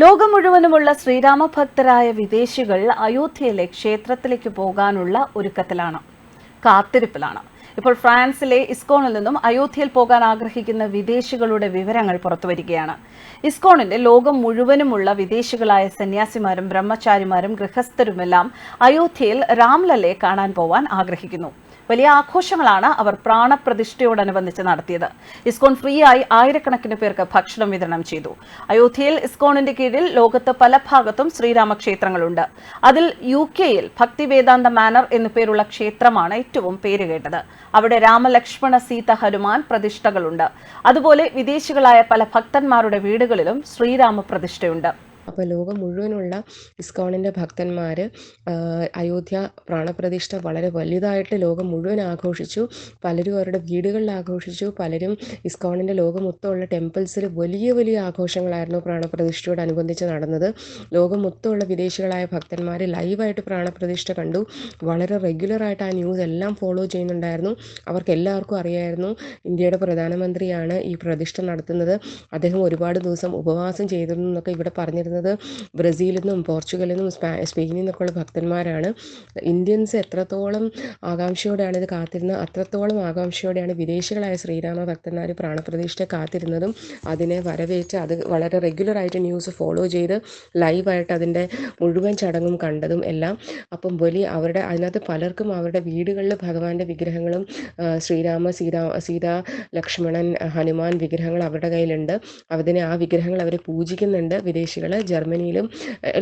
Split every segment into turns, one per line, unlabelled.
ലോകം മുഴുവനുമുള്ള ശ്രീരാമഭക്തരായ വിദേശികൾ അയോധ്യയിലെ ക്ഷേത്രത്തിലേക്ക് പോകാനുള്ള ഒരുക്കത്തിലാണ്, കാത്തിരിപ്പിലാണ്. ഇപ്പോൾ ഫ്രാൻസിലെ ഇസ്കോണിൽ നിന്നും അയോധ്യയിൽ പോകാൻ ആഗ്രഹിക്കുന്ന വിദേശികളുടെ വിവരങ്ങൾ പുറത്തുവരികയാണ്. ഇസ്കോണിന്റെ ലോകം മുഴുവനുമുള്ള വിദേശികളായ സന്യാസിമാരും ബ്രഹ്മചാരിമാരും ഗൃഹസ്ഥരുമെല്ലാം അയോധ്യയിൽ രാംലല്ലയെ കാണാൻ പോവാൻ ആഗ്രഹിക്കുന്നു. വലിയ ആഘോഷങ്ങളാണ് അവർ പ്രാണപ്രതിഷ്ഠയോടനുബന്ധിച്ച് നടത്തിയത്. ഇസ്കോൺ ഫ്രീ ആയി ആയിരക്കണക്കിന് പേർക്ക് ഭക്ഷണം വിതരണം ചെയ്തു. അയോധ്യയിൽ ഇസ്കോണിന്റെ കീഴിൽ ലോകത്ത് പല ഭാഗത്തും ശ്രീരാമക്ഷേത്രങ്ങളുണ്ട്. അതിൽ UK-യിൽ ഭക്തി വേദാന്ത മാനർ എന്നു പേരുള്ള ക്ഷേത്രമാണ് ഏറ്റവും പേരുകേട്ടത്. അവിടെ രാമലക്ഷ്മണ സീത ഹനുമാൻ പ്രതിഷ്ഠകളുണ്ട്. അതുപോലെ വിദേശികളായ പല ഭക്തന്മാരുടെ വീടുകളിലും ശ്രീരാമ പ്രതിഷ്ഠയുണ്ട്.
അപ്പോൾ ലോകം മുഴുവനുള്ള ഇസ്കോണിൻ്റെ ഭക്തന്മാർ അയോധ്യ പ്രാണപ്രതിഷ്ഠ വളരെ വലുതായിട്ട് ലോകം മുഴുവൻ ആഘോഷിച്ചു. പലരും അവരുടെ വീടുകളിൽ ആഘോഷിച്ചു. പലരും ഇസ്കോണിൻ്റെ ലോകം മൊത്തമുള്ള ടെമ്പിൾസിൽ വലിയ വലിയ ആഘോഷങ്ങളായിരുന്നു പ്രാണപ്രതിഷ്ഠയോടനുബന്ധിച്ച് നടന്നത്. ലോകം മൊത്തമുള്ള വിദേശികളായ ഭക്തന്മാർ ലൈവായിട്ട് പ്രാണപ്രതിഷ്ഠ കണ്ടു. വളരെ റെഗുലറായിട്ട് ആ ന്യൂസ് എല്ലാം ഫോളോ ചെയ്യുന്നുണ്ടായിരുന്നു. അവർക്ക് എല്ലാവർക്കും അറിയായിരുന്നു ഇന്ത്യയുടെ പ്രധാനമന്ത്രിയാണ് ഈ പ്രതിഷ്ഠ നടത്തുന്നത്. അദ്ദേഹം ഒരുപാട് ദിവസം ഉപവാസം ചെയ്തിരുന്നു എന്നൊക്കെ ഇവിടെ പറഞ്ഞിരുന്നത് ബ്രസീലിൽ നിന്നും പോർച്ചുഗലിൽ നിന്നും സ്പെയിനിൽ നിന്നൊക്കെയുള്ള ഭക്തന്മാരാണ്. ഇന്ത്യൻസ് എത്രത്തോളം ആകാംക്ഷയോടെയാണ് ഇത് കാത്തിരുന്നത്, അത്രത്തോളം ആകാംക്ഷയോടെയാണ് വിദേശികളായ ശ്രീരാമ ഭക്തന്മാർ പ്രാണപ്രതിഷ്ഠ കാത്തിരുന്നതും അതിനെ വരവേറ്റ് അത് വളരെ റെഗുലറായിട്ട് ന്യൂസ് ഫോളോ ചെയ്ത് ലൈവായിട്ട് അതിൻ്റെ മുഴുവൻ ചടങ്ങും കണ്ടതും എല്ലാം. അപ്പം അവരുടെ അതിനകത്ത് പലർക്കും അവരുടെ വീടുകളിൽ ഭഗവാന്റെ വിഗ്രഹങ്ങളും സീത ലക്ഷ്മണൻ ഹനുമാൻ വിഗ്രഹങ്ങൾ അവരുടെ കയ്യിലുണ്ട്. ആ വിഗ്രഹങ്ങൾ അവർ പൂജിക്കുന്നുണ്ട്. വിദേശികൾ ജർമ്മനിയിലും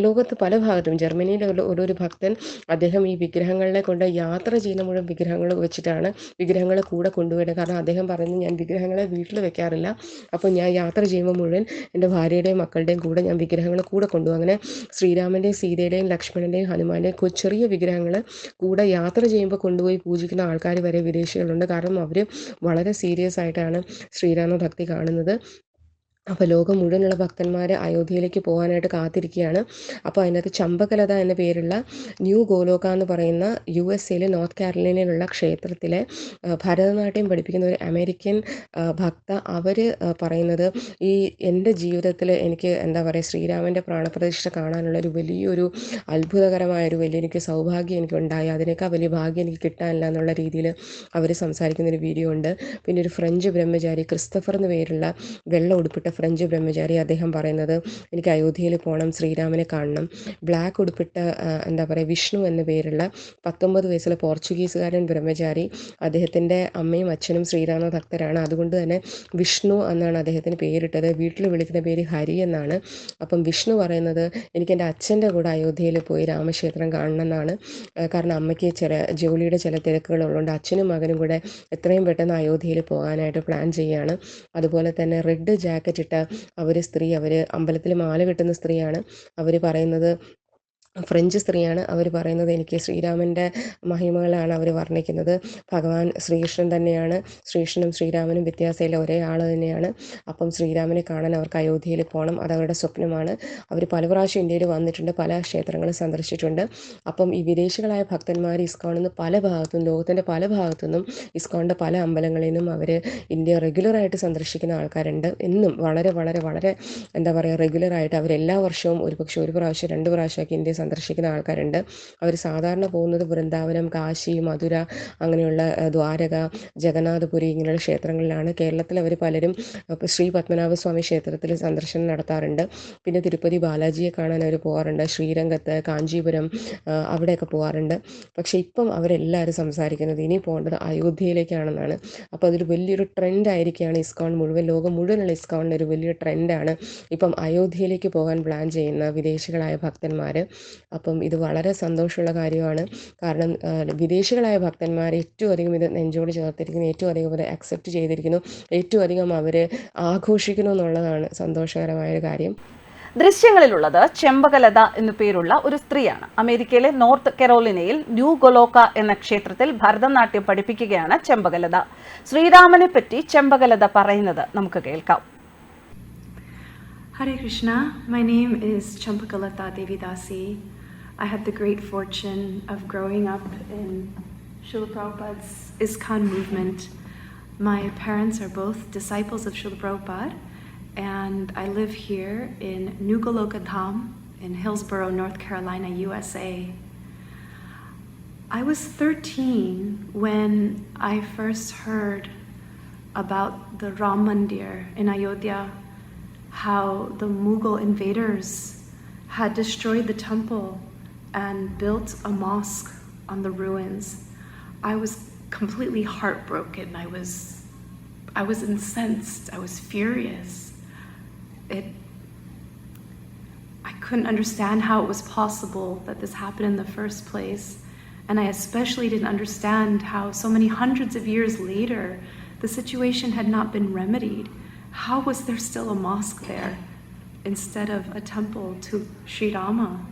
ലോകത്ത് പല ഭാഗത്തും, ജർമ്മനിയിലെ ഒരു ഭക്തൻ അദ്ദേഹം ഈ വിഗ്രഹങ്ങളെ കൊണ്ട് യാത്ര ചെയ്യുന്ന മുഴുവൻ വിഗ്രഹങ്ങൾ വെച്ചിട്ടാണ് വിഗ്രഹങ്ങളെ കൂടെ കൊണ്ടുപോയത്. കാരണം അദ്ദേഹം പറഞ്ഞു, ഞാൻ വിഗ്രഹങ്ങളെ വീട്ടിൽ വെക്കാറില്ല, അപ്പോൾ ഞാൻ യാത്ര ചെയ്യുമ്പോൾ മുഴുവൻ എൻ്റെ ഭാര്യയുടെയും മക്കളുടെയും കൂടെ ഞാൻ വിഗ്രഹങ്ങളെ കൂടെ കൊണ്ടുപോകും. അങ്ങനെ ശ്രീരാമൻ്റെയും സീതയുടെയും ലക്ഷ്മണൻ്റെയും ഹനുമാൻ്റെയും ചെറിയ വിഗ്രഹങ്ങൾ കൂടെ യാത്ര ചെയ്യുമ്പോൾ കൊണ്ടുപോയി പൂജിക്കുന്ന ആൾക്കാർ വരെ വിദേശികളുണ്ട്. കാരണം അവർ വളരെ സീരിയസ് ആയിട്ടാണ് ശ്രീരാമ ഭക്തി കാണുന്നത്. അപ്പോൾ ലോകം മുഴുവനുള്ള ഭക്തന്മാർ അയോധ്യയിലേക്ക് പോകാനായിട്ട് കാത്തിരിക്കുകയാണ്. അപ്പോൾ അതിനകത്ത് ചമ്പകലത എന്ന പേരുള്ള ന്യൂ ഗോലോക എന്ന് പറയുന്ന USA നോർത്ത് കാരോലിനയിലുള്ള ക്ഷേത്രത്തിലെ ഭരതനാട്യം പഠിപ്പിക്കുന്ന ഒരു അമേരിക്കൻ ഭക്ത അവർ പറയുന്നത്, എൻ്റെ ജീവിതത്തിൽ എനിക്ക് എന്താ പറയുക, ശ്രീരാമൻ്റെ പ്രാണപ്രതിഷ്ഠ കാണാനുള്ള ഒരു വലിയൊരു അത്ഭുതകരമായൊരു എനിക്ക് സൗഭാഗ്യം എനിക്കുണ്ടായി, അതിനേക്കാൾ വലിയ ഭാഗ്യം എനിക്ക് കിട്ടാനില്ല എന്നുള്ള രീതിയിൽ അവർ സംസാരിക്കുന്നൊരു വീഡിയോ ഉണ്ട്. പിന്നെ ഒരു ഫ്രഞ്ച് ബ്രഹ്മചാരി ക്രിസ്റ്റഫർ എന്ന് പേരുള്ള വെള്ള ഉടുപ്പിട്ട ഫ്രഞ്ച് ബ്രഹ്മചാരി അദ്ദേഹം പറയുന്നത്, എനിക്ക് അയോധ്യയിൽ പോകണം, ശ്രീരാമനെ കാണണം. ബ്ലാക്ക് ഉടുപ്പിട്ട എന്താ പറയുക വിഷ്ണു എന്ന പേരുള്ള 19 വയസ്സുള്ള പോർച്ചുഗീസുകാരൻ ബ്രഹ്മചാരി, അദ്ദേഹത്തിൻ്റെ അമ്മയും അച്ഛനും ശ്രീരാമ ഭക്തരാണ്. അതുകൊണ്ട് തന്നെ വിഷ്ണു എന്നാണ് അദ്ദേഹത്തിന് പേരിട്ടത്. വീട്ടിൽ വിളിക്കുന്ന പേര് ഹരി എന്നാണ്. അപ്പം വിഷ്ണു പറയുന്നത്, എനിക്ക് എൻ്റെ അച്ഛൻ്റെ കൂടെ അയോധ്യയിൽ പോയി രാമക്ഷേത്രം കാണണം എന്നാണ്. കാരണം അമ്മയ്ക്ക് ജോലിയുടെ ചില തിരക്കുകളുള്ളതുകൊണ്ട് അച്ഛനും മകനും കൂടെ എത്രയും പെട്ടെന്ന് അയോധ്യയിൽ പോകാനായിട്ട് പ്ലാൻ ചെയ്യുകയാണ്. അതുപോലെ തന്നെ റെഡ് ജാക്കറ്റ് ഇട്ട അവർ അമ്പലത്തിൽ മാല കെട്ടുന്ന സ്ത്രീയാണ്. അവർ പറയുന്നത് ഫ്രഞ്ച് സ്ത്രീയാണ്. അവർ പറയുന്നത്, എനിക്ക് ശ്രീരാമൻ്റെ മഹിമകളാണ് അവർ വർണ്ണിക്കുന്നത്. ഭഗവാൻ ശ്രീകൃഷ്ണൻ തന്നെയാണ്, ശ്രീകൃഷ്ണനും ശ്രീരാമനും വ്യത്യാസമില്ല, ഒരേ ആൾ തന്നെയാണ്. അപ്പം ശ്രീരാമനെ കാണാൻ അവർക്ക് അയോധ്യയിൽ പോകണം, അതവരുടെ സ്വപ്നമാണ്. അവർ പല പ്രാവശ്യം ഇന്ത്യയിൽ വന്നിട്ടുണ്ട്, പല ക്ഷേത്രങ്ങളും സന്ദർശിച്ചിട്ടുണ്ട്. അപ്പം ഈ വിദേശികളായ ഭക്തന്മാർ ഇസ്കോണിൽ നിന്ന് പല ഭാഗത്തുനിന്നും, ലോകത്തിൻ്റെ പല ഭാഗത്തുനിന്നും, ഇസ്കോണിൻ്റെ പല അമ്പലങ്ങളിൽ നിന്നും അവർ ഇന്ത്യ റെഗുലറായിട്ട് സന്ദർശിക്കുന്ന ആൾക്കാരുണ്ട്. എന്നും വളരെ വളരെ വളരെ എന്താ പറയുക റെഗുലറായിട്ട് അവരെല്ലാ വർഷവും ഒരുപക്ഷെ ഒരു പ്രാവശ്യം 2 പ്രാവശ്യമൊക്കെ ഇന്ത്യ സന്ദർശിക്കുന്ന ആൾക്കാരുണ്ട്. അവർ സാധാരണ പോകുന്നത് വൃന്ദാവനം, കാശി, മധുര, അങ്ങനെയുള്ള ദ്വാരക, ജഗന്നാഥപുരി ഇങ്ങനെയുള്ള ക്ഷേത്രങ്ങളിലാണ്. കേരളത്തിൽ അവർ പലരും ശ്രീ പത്മനാഭസ്വാമി ക്ഷേത്രത്തിൽ സന്ദർശനം നടത്താറുണ്ട്. പിന്നെ തിരുപ്പതി ബാലാജിയെ കാണാൻ അവർ പോകാറുണ്ട്. ശ്രീരംഗത്ത്, കാഞ്ചീപുരം അവിടെയൊക്കെ പോകാറുണ്ട്. പക്ഷേ ഇപ്പം അവരെല്ലാവരും സംസാരിക്കുന്നത് ഇനി പോകേണ്ടത് അയോധ്യയിലേക്കാണെന്നാണ്. അപ്പോൾ അതൊരു വലിയൊരു ട്രെൻഡായിരിക്കുകയാണ്. ഇസ്കോൺ മുഴുവൻ, ലോകം മുഴുവനുള്ള ഇസ്കോണിൻ്റെ ഒരു വലിയൊരു ട്രെൻഡാണ് ഇപ്പം അയോധ്യയിലേക്ക് പോകാൻ പ്ലാൻ ചെയ്യുന്ന വിദേശികളായ ഭക്തന്മാർ. അപ്പം ഇത് വളരെ സന്തോഷമുള്ള കാര്യമാണ്. കാരണം വിദേശികളായ ഭക്തന്മാർ ഏറ്റവും അധികം ഇത് നെഞ്ചോട് ചേർത്തിരിക്കുന്നു, ഏറ്റവും അധികം ഇത് അക്സെപ്റ്റ് ചെയ്തിരിക്കുന്നു, ഏറ്റവും അധികം അവർ ആഘോഷിക്കുന്നു എന്നുള്ളതാണ് സന്തോഷകരമായൊരു കാര്യം.
ദൃശ്യങ്ങളിലുള്ളത് ചെമ്പകലത എന്നു പേരുള്ള ഒരു സ്ത്രീയാണ്. അമേരിക്കയിലെ നോർത്ത് കരോലിനയിൽ ന്യൂ ഗോലോക എന്ന ക്ഷേത്രത്തിൽ ഭരതനാട്യം പഠിപ്പിക്കുകയാണ് ചെമ്പകലത. ശ്രീരാമനെ പറ്റി ചെമ്പകലത പറയുന്നത് നമുക്ക് കേൾക്കാം.
Hare Krishna, my name is Champakalata Devidasi. I had the great fortune of growing up in Srila Prabhupada's ISKCON movement. My parents are both disciples of Srila Prabhupada, and I live here in Nugaloka Dham in Hillsborough, North Carolina, USA. I was 13 when I first heard about the Ram Mandir in Ayodhya, how the Mughal invaders had destroyed the temple and built a mosque on the ruins. I was completely heartbroken. I was incensed. I was furious. I couldn't understand how it was possible that this happened in the first place. And I especially didn't understand how so many hundreds of years later, the situation had not been remedied. How was there still a mosque there instead of a temple to Sri Rama?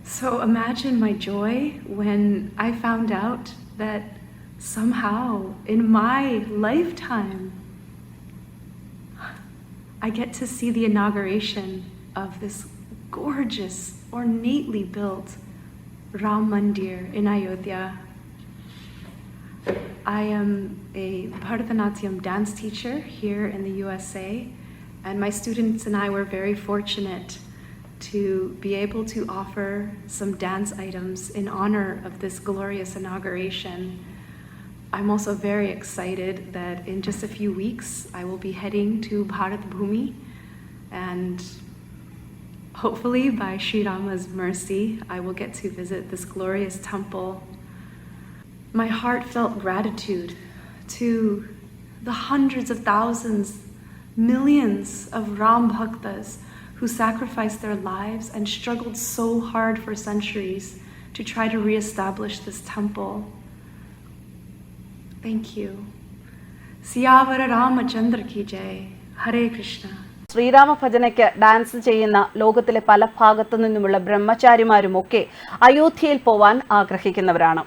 So imagine my joy when I found out that somehow in my lifetime, I get to see the inauguration of this gorgeous, ornately built Ram Mandir in Ayodhya. I am a Bharatanatyam dance teacher here in the USA, and my students and I were very fortunate to be able to offer some dance items in honor of this glorious inauguration. I'm also very excited that in just a few weeks I will be heading to Bharat Bhumi, and hopefully by Sri Rama's mercy I will get to visit this glorious temple. My heartfelt gratitude to the hundreds of thousands, millions of Ram Bhaktas who sacrificed their lives and struggled so hard for centuries to try to reestablish this temple. Thank you. Siyavara Ramachandra ki jai. Hare Krishna.
Srirama ഭജനയ്ക്ക് dance ചെയ്യുന്ന ലോകത്തിലെ പല ഭാഗത്തു നിന്നുമുള്ള ബ്രഹ്മചാരിമാരുമൊക്കെ അയോധ്യയിൽ പോവാൻ ആഗ്രഹിക്കുന്നവരാണ്.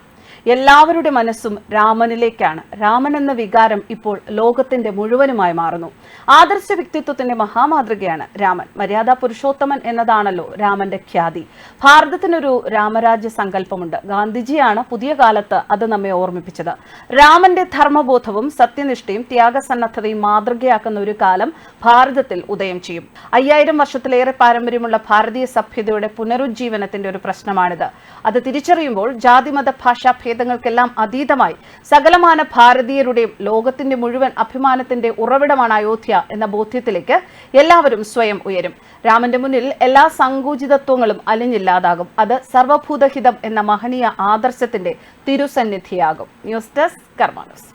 എല്ലാവരുടെ മനസ്സും രാമനിലേക്കാണ്. രാമൻ എന്ന വികാരം ഇപ്പോൾ ലോകത്തിന്റെ മുഴുവനുമായി മാറുന്നു. ആദർശ വ്യക്തിത്വത്തിന്റെ മഹാമാതൃകയാണ് രാമൻ. മര്യാദാ പുരുഷോത്തമൻ എന്നതാണല്ലോ രാമന്റെ ഖ്യാതി. ഭാരതത്തിനൊരു രാമരാജ്യ സങ്കല്പമുണ്ട്. ഗാന്ധിജിയാണ് പുതിയ കാലത്ത് അത് നമ്മെ ഓർമ്മിപ്പിച്ചത്. രാമന്റെ ധർമ്മബോധവും സത്യനിഷ്ഠയും ത്യാഗസന്നദ്ധതയും മാതൃകയാക്കുന്ന ഒരു കാലം ഭാരതത്തിൽ ഉദയം ചെയ്യും. 5000 വർഷത്തിലേറെ പാരമ്പര്യമുള്ള ഭാരതീയ സഭ്യതയുടെ പുനരുജ്ജീവനത്തിന്റെ ഒരു പ്രശ്നമാണിത്. അത് തിരിച്ചറിയുമ്പോൾ ജാതിമത ഭാഷാ ഭേദങ്ങൾക്കെല്ലാം അതീതമായി സകലമാന ഭാരതീയരുടെയും ലോകത്തിന്റെ മുഴുവൻ അഭിമാനത്തിന്റെ ഉറവിടമാണ് അയോധ്യ എന്ന ബോധ്യത്തിലേക്ക് എല്ലാവരും സ്വയം ഉയരും. രാമന്റെ മുന്നിൽ എല്ലാ സങ്കുചിതത്വങ്ങളും അലിഞ്ഞില്ലാതാകും. അത് സർവഭൂതഹിതം എന്ന മഹനീയ ആദർശത്തിന്റെ തിരുസന്നിധിയാകും. ന്യൂസ് ഡെസ്ക് കർമ്മ ന്യൂസ്.